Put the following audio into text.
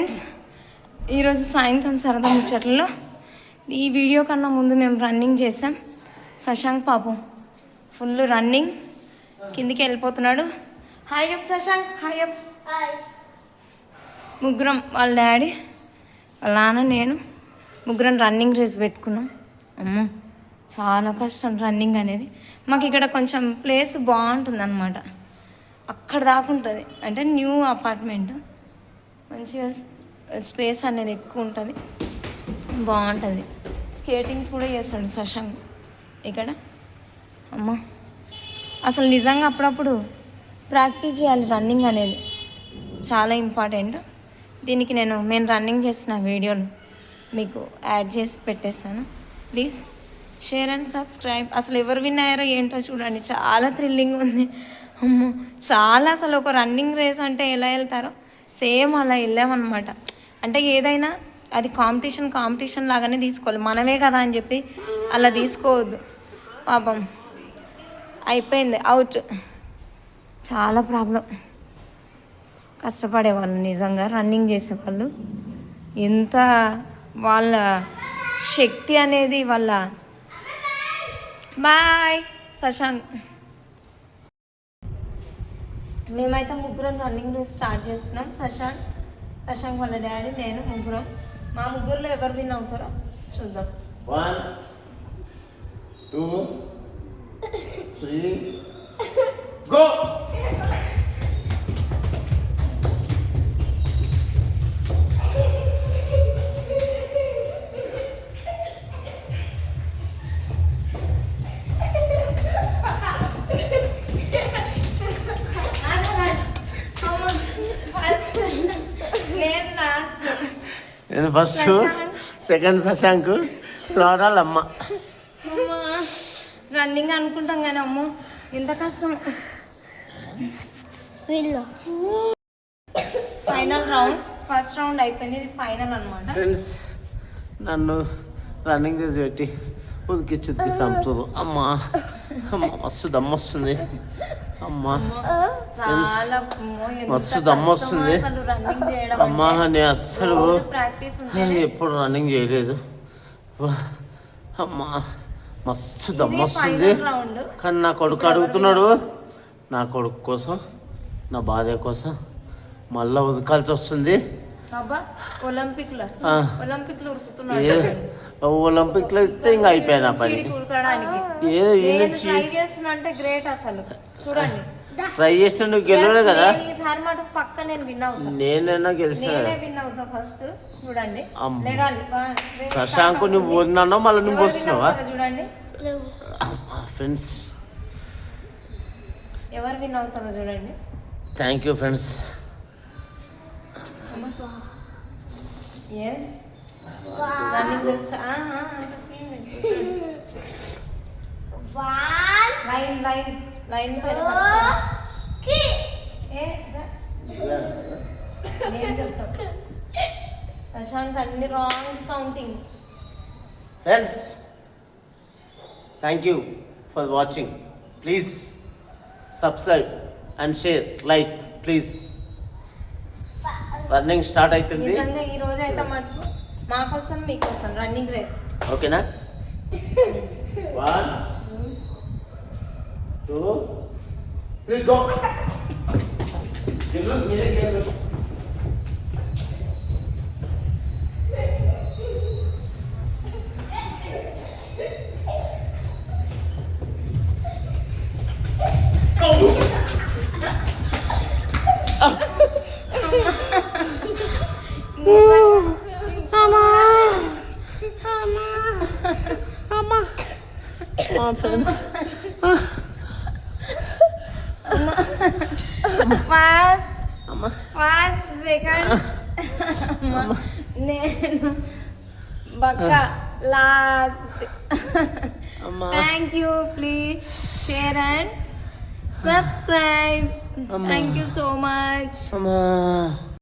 Friends, ఈరోజు సాయంత్రం సరదా ముచ్చట్లలో ఈ వీడియో కన్నా ముందు మేము రన్నింగ్ చేసాం. శశాంక్ పాపం ఫుల్ రన్నింగ్ కిందికి వెళ్ళిపోతున్నాడు. Hi up Shashank, hi up. ముగ్గురం, వాళ్ళ డాడీ, వాళ్ళ నాన్న, నేను ముగ్గురం రన్నింగ్ రేస్ పెట్టుకున్నాం. అమ్మో చాలా కష్టం రన్నింగ్ అనేది. మాకు ఇక్కడ కొంచెం ప్లేస్ బాగుంటుంది అన్నమాట. అక్కడ దాకా ఉంటుంది, అంటే న్యూ అపార్ట్మెంట్, మంచిగా స్పేస్ అనేది ఎక్కువ ఉంటుంది, బాగుంటుంది. స్కేటింగ్స్ కూడా చేస్తాడు శశాంక్ ఇక్కడ. అమ్మ అసలు నిజంగా అప్పుడప్పుడు ప్రాక్టీస్ చేయాలి. రన్నింగ్ అనేది చాలా ఇంపార్టెంట్. దీనికి మేము రన్నింగ్ చేసిన వీడియోలు మీకు యాడ్ చేసి పెట్టేస్తాను. Please share and subscribe. అసలు ఎవరు విన్ అయ్యారో ఏంటో చూడండి, చాలా థ్రిల్లింగ్ ఉంది. అమ్మో చాలా, అసలు ఒక రన్నింగ్ రేస్ అంటే ఎలా వెళ్తారో సేమ్ అలా వెళ్ళామన్నమాట. అంటే ఏదైనా అది కాంపిటీషన్ లాగానే తీసుకోవాలి, మనమే కదా అని చెప్పి అలా తీసుకోవద్దు. పాపం అయిపోయింది, అవుట్. చాలా ప్రాబ్లం. కష్టపడేవాళ్ళు నిజంగా రన్నింగ్ చేసేవాళ్ళు, ఎంత వాళ్ళ శక్తి అనేది వాళ్ళ. బాయ్ శశాంక్. మేమైతే ముగ్గురం రన్నింగ్ రేస్ స్టార్ట్ చేస్తున్నాం. శశాంక్ వాళ్ళ డాడీ, నేను, ముగ్గురం. మా ముగ్గురులో ఎవరు విన్ అవుతారో చూద్దాం. 1 2 3 గో. నేను ఫస్ట్, సెకండ్ శశాంక్, థర్డ్ అమ్మ. రన్నింగ్ అనుకుంటాం కానీ అమ్మో ఎంత కష్టం. ఫైనల్ రౌండ్, ఫస్ట్ రౌండ్ అయిపోయింది, ఇది ఫైనల్ అనమాట. ఫ్రెండ్స్ నన్ను రన్నింగ్ చేసి పెట్టి ఉతికి చంపుతుంది. అమ్మ మస్తు దమ్ము వస్తుంది. అమ్మ చాలా మస్తు దమ్ము వస్తుంది. అమ్మ నేను అస్సలు ఎప్పుడు రన్నింగ్ చేయలేదు. అమ్మ మస్తు దమ్ము వస్తుంది. కానీ నా కొడుకు అడుగుతున్నాడు, నా కొడుకు కోసం, నా భార్య కోసం మళ్ళీ ఉదకాల్సి వస్తుంది. ఒలింపిక్లో అయితే ఇంకా అయిపోయాను ఆ పని. ఏదో అంటే గ్రేట్ అసలు. చూడండి, ట్రై చేసిన నువ్వు గెలవలే కదా. ఈసారి మాట పక్క నేను విన్ అవుతా. నేనైనా గెలిచిన విన్ అవుతా ఫస్ట్. చూడండి శశాంక్, నువ్వు పోతున్నావు మళ్ళీ నువ్వు వస్తున్నావా? చూడండి ఫ్రెండ్స్, ఎవరు విన్ అవుతారో చూడండి. Thank you friends. Yes running best. Line పైన శశాంక్ అన్ని wrong counting. Friends, thank you for watching. Please subscribe and share, like please. Running start అవుతుంది. నిజంగా ఈ రోజు అయితే మటుకు మా కోసం మీకోసం రన్నింగ్ రేస్. ఓకేనా? 1 2 3 గో. ఫ్రెండ్స్, ఫస్ట్ సెకండ్ నేను, బక్క last. Thank you. Please share and subscribe. Thank you so much.